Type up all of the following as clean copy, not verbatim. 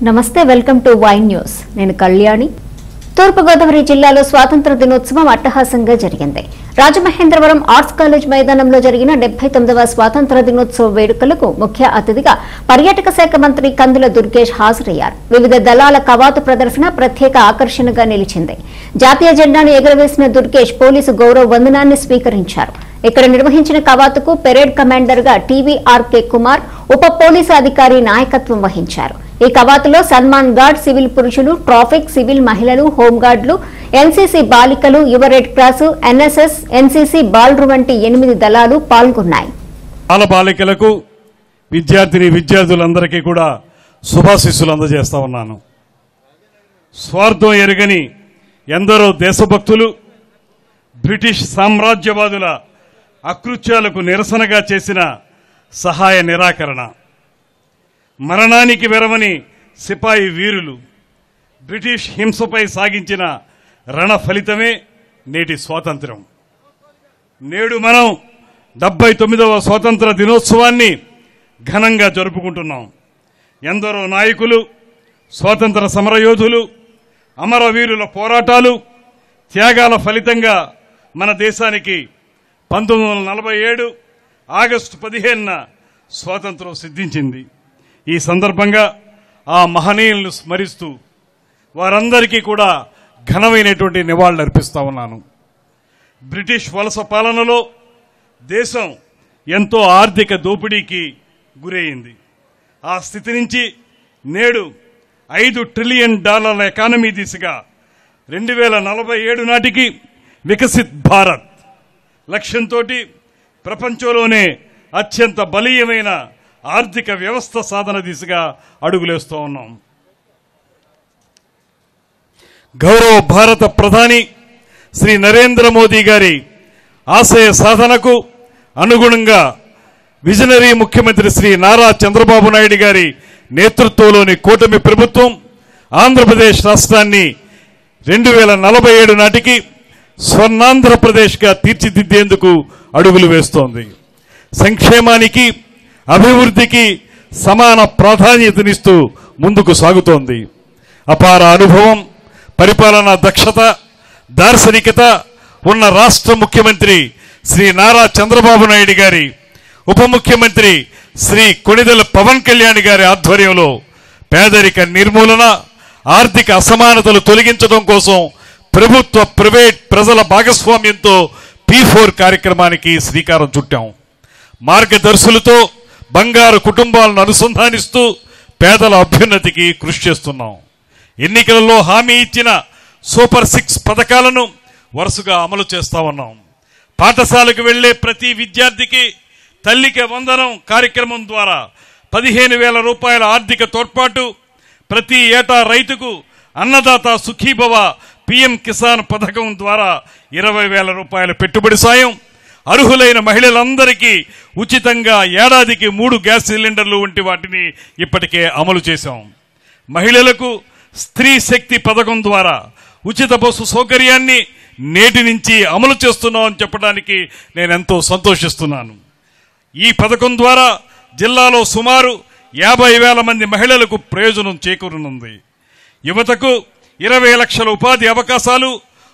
నమస్తే, welcome to wine news. నేను కళ్యాణి. తూర్పుగోదావరి జిల్లాలో స్వాతంత్ర దినోత్సవం అట్టహాసంగా జరిగింది. రాజమహేంద్రవరం ఆర్ట్స్ కాలేజ్ మైదానంలో జరిగిన 79వ స్వాతంత్ర దినోత్సవ వేడుకలకు ముఖ్య అతిథిగా పర్యాటక శాఖ మంత్రి కందుల దుర్గేష్ హాజరయ్యారు. వివిధ దళాల కవాతు ప్రదర్శన ప్రత్యేక ఆకర్షణగా నిలిచింది. జాతీయ జెండాను ఎగురవేసిన దుర్గేష్ పోలీసు గౌరవ వందనాన్ని స్వీకరించారు. ఇక్కడ నిర్వహించిన కవాతుకు పెరేడ్ కమాండర్ గా టీవీఆర్కే కుమార్, ఉప పోలీసు అధికారి నాయకత్వం వహించారు. ఈ కవాతులో సన్మాన్ గార్డ్, సివిల్ పురుషులు, ట్రాఫిక్, సివిల్ మహిళలు, హోంగార్డులు, ఎన్సీసీ బాలికలు, యువ రెడ్ క్రాస్, ఎన్ఎస్ఎస్, ఎన్సీసీ బాలురు వంటి 8 దళాలు పాల్గొన్నాయి. బాలికలకు, విద్యార్థులందరికీ కూడా శుభాశీస్సులు అందజేస్తా ఉన్నాను. స్వార్థం ఎరుగని ఎందరో దేశభక్తులు బ్రిటిష్ సామ్రాజ్యవాదుల అకృత్యాలకు నిరసనగా చేసిన సహాయ నిరాకరణ, మరణానికి వెరవని సిపాయి వీరులు, బ్రిటిష్ హింసపై సాగించిన రణ ఫలితమే నేటి స్వాతంత్ర్యం. నేడు మనం 79వ స్వాతంత్ర దినోత్సవాన్ని ఘనంగా జరుపుకుంటున్నాం. ఎందరో నాయకులు, స్వాతంత్ర సమరయోధులు, అమరవీరుల పోరాటాలు, త్యాగాల ఫలితంగా మన దేశానికి 1947 ఆగస్టు 15న స్వాతంత్రం సిద్ధించింది. ఈ సందర్భంగా ఆ మహనీయులను స్మరిస్తూ వారందరికీ కూడా ఘనమైనటువంటి నివాళులు అర్పిస్తా ఉన్నాను. బ్రిటిష్ వలస పాలనలో దేశం ఎంతో ఆర్థిక దోపిడీకి గురైంది. ఆ స్థితి నుంచి నేడు $5 ట్రిలియన్ ఎకానమీ దిశగా 2047 నాటికి వికసిత్ భారత్ లక్ష్యంతో ప్రపంచంలోనే అత్యంత బలీయమైన ఆర్థిక వ్యవస్థ సాధన దిశగా అడుగులేస్తూ ఉన్నాం. గౌరవ భారత ప్రధాని శ్రీ నరేంద్ర మోదీ గారి ఆశయ సాధనకు అనుగుణంగా విజనరీ ముఖ్యమంత్రి శ్రీ నారా చంద్రబాబు నాయుడు గారి నేతృత్వంలోని కూటమి ప్రభుత్వం ఆంధ్రప్రదేశ్ రాష్ట్రాన్ని 2047 నాటికి స్వర్ణాంధ్రప్రదేశ్గా తీర్చిదిద్దేందుకు అడుగులు వేస్తోంది. సంక్షేమానికి, అభివృద్ధికి సమాన ప్రాధాన్యతనిస్తూ ముందుకు సాగుతోంది. అపార అనుభవం, పరిపాలనా దక్షత, దార్శనికత ఉన్న రాష్ట్ర ముఖ్యమంత్రి శ్రీ నారా చంద్రబాబు నాయుడు గారి, ఉప ముఖ్యమంత్రి శ్రీ కొణిదెల పవన్ కళ్యాణ్ గారి ఆధ్వర్యంలో పేదరిక నిర్మూలన, ఆర్థిక అసమానతలు తొలగించడం కోసం ప్రభుత్వ, ప్రైవేట్, ప్రజల భాగస్వామ్యంతో P4 కార్యక్రమానికి శ్రీకారం చుట్టాం. మార్గదర్శులతో బంగారు కుటుంబాలను అనుసంధానిస్తూ పేదల అభ్యున్నతికి కృషి చేస్తున్నాం. ఎన్నికలలో హామీ ఇచ్చిన సూపర్ 6 పథకాలను వరుసగా అమలు చేస్తా ఉన్నాం. పాఠశాలకు వెళ్లే ప్రతి విద్యార్థికి తల్లికి వందనం కార్యక్రమం ద్వారా 15,000 రూపాయల ఆర్థిక తోడ్పాటు, ప్రతి ఏటా రైతుకు అన్నదాత సుఖీభవ PM కిసాన్ పథకం ద్వారా 20,000 రూపాయల పెట్టుబడి సాయం, అర్హులైన మహిళలందరికీ ఉచితంగా ఏడాదికి 3 గ్యాస్ సిలిండర్లు వంటి వాటిని ఇప్పటికే అమలు చేశాం. మహిళలకు స్త్రీ శక్తి పథకం ద్వారా ఉచిత బస్సు సౌకర్యాన్ని నేటి నుంచి అమలు చేస్తున్నామని చెప్పడానికి నేనెంతో సంతోషిస్తున్నాను. ఈ పథకం ద్వారా జిల్లాలో సుమారు 50,000 మంది మహిళలకు ప్రయోజనం చేకూరనుంది. యువతకు 20 లక్షల ఉపాధి అవకాశాలు,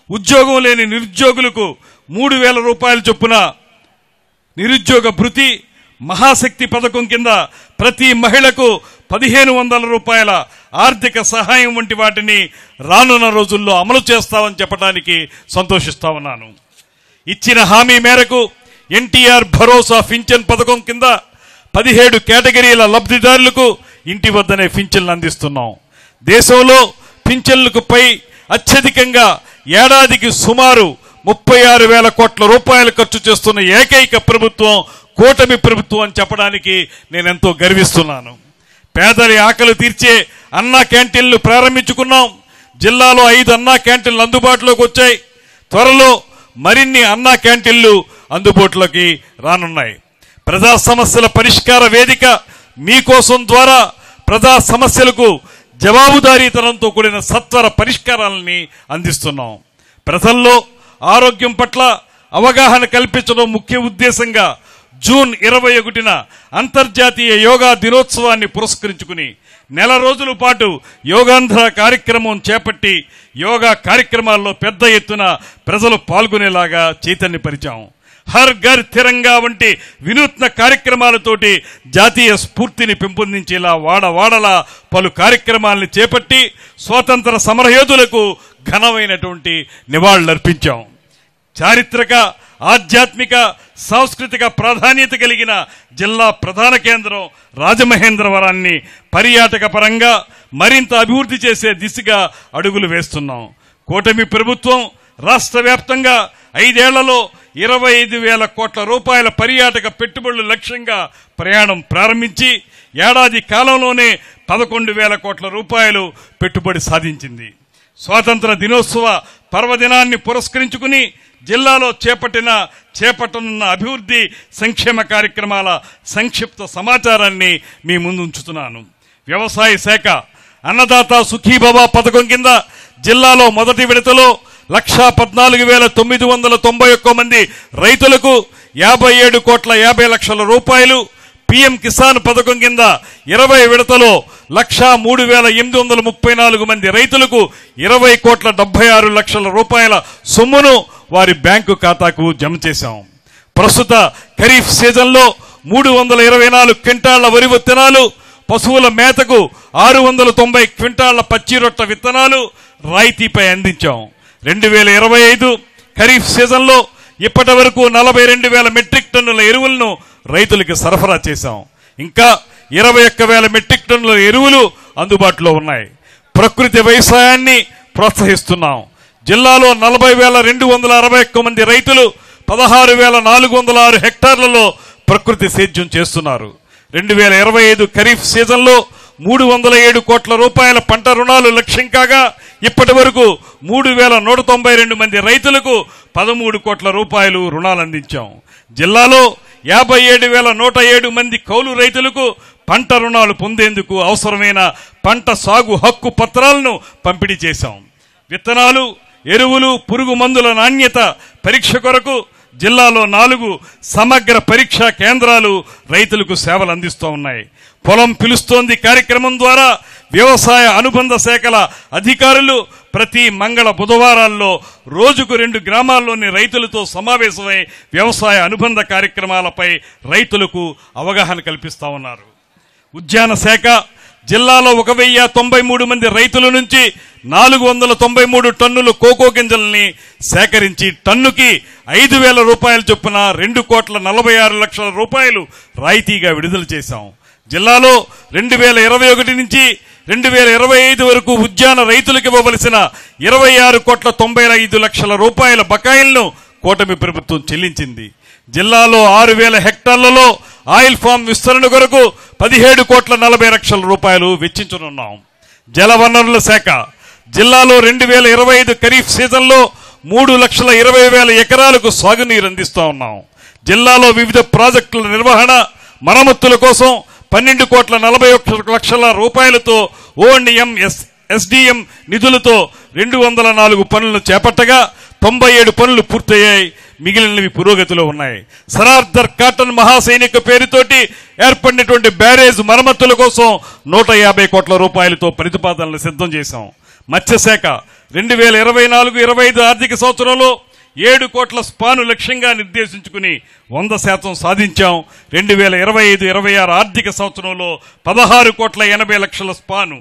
ఉద్యోగం లేని నిరుద్యోగులకు 3,000 రూపాయల చొప్పున నిరుద్యోగ భృతి, మహాశక్తి పథకం కింద ప్రతి మహిళకు 1,500 రూపాయల ఆర్థిక సహాయం వంటి వాటిని రానున్న రోజుల్లో అమలు చేస్తామని చెప్పడానికి సంతోషిస్తా ఉన్నాను. ఇచ్చిన హామీ మేరకు ఎన్టీఆర్ భరోసా పింఛన్ పథకం కింద 17 కేటగిరీల లబ్ధిదారులకు ఇంటి వద్దనే పింఛన్లు అందిస్తున్నాం. దేశంలో పింఛన్లకు పై అత్యధికంగా ఏడాదికి సుమారు 36,000 కోట్ల రూపాయలు ఖర్చు చేస్తున్న ఏకైక ప్రభుత్వం కూటమి ప్రభుత్వం అని చెప్పడానికి నేనెంతో గర్విస్తున్నాను. పేదరి ఆకలి తీర్చే అన్నా క్యాంటీన్లు ప్రారంభించుకున్నాం. జిల్లాలో 5 అన్నా క్యాంటీన్లు అందుబాటులోకి వచ్చాయి. త్వరలో మరిన్ని అన్నా క్యాంటీన్లు అందుబాటులోకి రానున్నాయి. ప్రజా సమస్యల పరిష్కార వేదిక మీకోసం ద్వారా ప్రజా సమస్యలకు జవాబుదారీతనంతో కూడిన సత్వర పరిష్కారాలని అందిస్తున్నాం. ప్రజల్లో ఆరోగ్యం పట్ల అవగాహన కల్పించడం ముఖ్య ఉద్దేశంగా జూన్ 21న అంతర్జాతీయ యోగా దినోత్సవాన్ని పురస్కరించుకుని నెల రోజుల పాటు యోగాంధ్ర కార్యక్రమం చేపట్టి యోగా కార్యక్రమాల్లో పెద్ద ఎత్తున ప్రజలు పాల్గొనేలాగా చైతన్యపరిచాం. హర్ ఘర్ తిరంగా వంటి వినూత్న కార్యక్రమాలతోటి జాతీయ స్ఫూర్తిని పెంపొందించేలా వాడవాడలా పలు కార్యక్రమాలను చేపట్టి స్వాతంత్ర సమరయోధులకు ఘనమైనటువంటి నివాళులర్పించాం. చారిత్రక, ఆధ్యాత్మిక, సాంస్కృతిక ప్రాధాన్యత కలిగిన జిల్లా ప్రధాన కేంద్రం రాజమహేంద్రవరాన్ని పర్యాటక పరంగా మరింత అభివృద్ధి చేసే దిశగా అడుగులు వేస్తున్నాం. కూటమి ప్రభుత్వం రాష్ట్ర వ్యాప్తంగా 5 ఏళ్లలో 25,000 కోట్ల రూపాయల పర్యాటక పెట్టుబడులు లక్ష్యంగా ప్రయాణం ప్రారంభించి ఏడాది కాలంలోనే 11,000 కోట్ల రూపాయలు పెట్టుబడి సాధించింది. స్వాతంత్ర దినోత్సవ పర్వదినాన్ని పురస్కరించుకుని జిల్లాలో చేపట్టనున్న అభివృద్ధి సంక్షేమ కార్యక్రమాల సంక్షిప్త సమాచారాన్ని మీ ముందు ఉంచుతున్నాను. వ్యవసాయ శాఖ అన్నదాత సుఖీభవ పథకం కింద జిల్లాలో మొదటి విడతలో 1,14,991 మంది రైతులకు 57,50,00,000 రూపాయలు, పీఎం కిసాన్ పథకం కింద 20 విడతలో 1,03,834 మంది రైతులకు 20,76,00,000 రూపాయల సొమ్మును వారి బ్యాంకు ఖాతాకు జమ చేశాం. ప్రస్తుత ఖరీఫ్ సీజన్లో 324 క్వింటాళ్ల వరి విత్తనాలు, పశువుల మేతకు 690 క్వింటాళ్ల పచ్చి రొట్ట విత్తనాలు రాయితీపై అందించాం. 2025 ఖరీఫ్ సీజన్లో ఇప్పటి వరకు 42,000 మెట్రిక్ టన్నుల ఎరువులను రైతులకు సరఫరా చేశాం. ఇంకా 21,000 మెట్రిక్ టన్నుల ఎరువులు అందుబాటులో ఉన్నాయి. ప్రకృతి వ్యవసాయాన్ని ప్రోత్సహిస్తున్నాం. జిల్లాలో 40,261 మంది రైతులు 16,406 హెక్టార్లలో ప్రకృతి సేద్యం చేస్తున్నారు. 2025 ఖరీఫ్ సీజన్లో 307 కోట్ల రూపాయల పంట రుణాలు లక్ష్యం కాగా ఇప్పటి వరకు 3,192 మంది రైతులకు 13 కోట్ల రూపాయలు రుణాలు అందించాం. జిల్లాలో 57,107 మంది కౌలు రైతులకు పంట రుణాలు పొందేందుకు అవసరమైన పంట సాగు హక్కు పత్రాలను పంపిణీ చేశాం. విత్తనాలు, ఎరువులు, పురుగు మందుల నాణ్యత పరీక్ష కొరకు జిల్లాలో 4 సమగ్ర పరీక్షా కేంద్రాలు రైతులకు సేవలు అందిస్తూ ఉన్నాయి. పొలం పిలుస్తోంది కార్యక్రమం ద్వారా వ్యవసాయ అనుబంధ శాఖల అధికారులు ప్రతి మంగళ బుధవారాల్లో రోజుకు 2 గ్రామాల్లోని రైతులతో సమావేశమై వ్యవసాయ అనుబంధ కార్యక్రమాలపై రైతులకు అవగాహన కల్పిస్తా ఉన్నారు. ఉద్యాన శాఖ జిల్లాలో 1,093 మంది రైతుల నుంచి 493 టన్నుల కోకో గింజల్ని సేకరించి టన్నుకి 5,000 రూపాయలు చొప్పున 2,46,00,000 రూపాయలు రాయితీగా విడుదల చేశాం. జిల్లాలో 2021 నుంచి 2025 వరకు ఉద్యాన రైతులకు ఇవ్వవలసిన 26,95,00,000 రూపాయల బకాయిలను కూటమి ప్రభుత్వం చెల్లించింది. జిల్లాలో 6,000 హెక్టార్లలో ఆయిల్ ఫామ్ విస్తరణ కొరకు 17,40,00,000 రూపాయలు వెచ్చించనున్నాం. జలవనరుల శాఖ జిల్లాలో 2025 ఖరీఫ్ సీజన్లో 3,20,000 ఎకరాలకు సాగునీరు అందిస్తూ ఉన్నాం. జిల్లాలో వివిధ ప్రాజెక్టుల నిర్వహణ, మరమ్మతుల కోసం 12,41,00,000 రూపాయలతో ఓఎండ్ఎం ఎస్డిఎం నిధులతో 204 పనులను చేపట్టగా 97 పనులు పూర్తయ్యాయి. మిగిలినవి పురోగతిలో ఉన్నాయి. సరార్దర్ కాటన్ మహాసైనిక పేరుతోటి ఏర్పడినటువంటి బ్యారేజ్ మరమ్మతుల కోసం 150 కోట్ల రూపాయలతో ప్రతిపాదనలు సిద్ధం చేశాం. మత్స్యశాఖ 2024-25 ఆర్థిక సంవత్సరంలో 7 కోట్ల స్పాను లక్ష్యంగా నిర్దేశించుకుని 100% సాధించాం. 2025-26 ఆర్థిక సంవత్సరంలో 16,80,00,000 స్పాను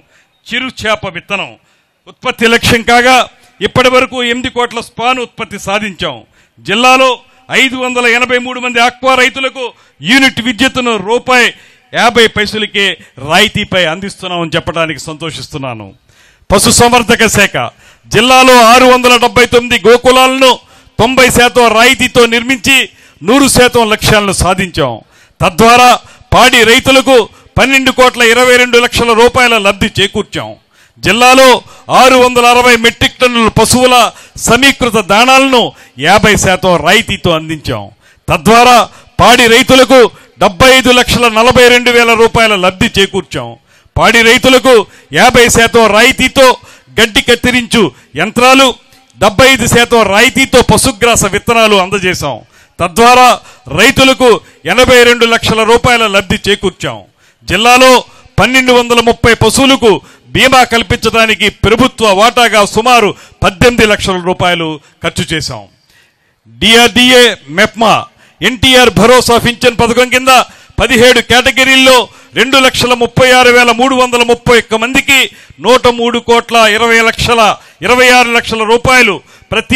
చిరు చేప విత్తనం ఉత్పత్తి లక్ష్యం కాగా ఇప్పటి వరకు 8 కోట్ల స్పాను ఉత్పత్తి సాధించాం. జిల్లాలో 583 మంది ఆక్వా రైతులకు యూనిట్ విద్యుత్తును ₹50 రాయితీపై అందిస్తున్నామని చెప్పడానికి సంతోషిస్తున్నాను. పశుసంవర్ధక శాఖ జిల్లాలో 679 గోకులాలను 90% రాయితీతో నిర్మించి 100% లక్ష్యాలను సాధించాం. తద్వారా పాడి రైతులకు 12,22,00,000 రూపాయల లబ్ధి చేకూర్చాం. జిల్లాలో 660 మెట్రిక్ టన్నుల పశువుల సమీకృత దాణాలను 50% రాయితీతో అందించాం. తద్వారా పాడి రైతులకు 75,42,000 రూపాయల లబ్ధి చేకూర్చాం. పాడి రైతులకు 50% రాయితీతో గడ్డి కత్తిరించు యంత్రాలు, 75% రాయితీతో పశుగ్రాస విత్తనాలు అందజేశాం. తద్వారా రైతులకు 82 లక్షల రూపాయల లబ్ధి చేకూర్చాం. జిల్లాలో 1230 పశువులకు బీమా కల్పించడానికి ప్రభుత్వ వాటాగా సుమారు 18 లక్షల రూపాయలు ఖర్చు చేశాం. డిఆర్డీఏ మెప్మా ఎన్టీఆర్ భరోసా పింఛన్ పథకం కింద 17 కేటగిరీల్లో 2,36,331 మందికి 103,26 లక్షల రూపాయలు ప్రతి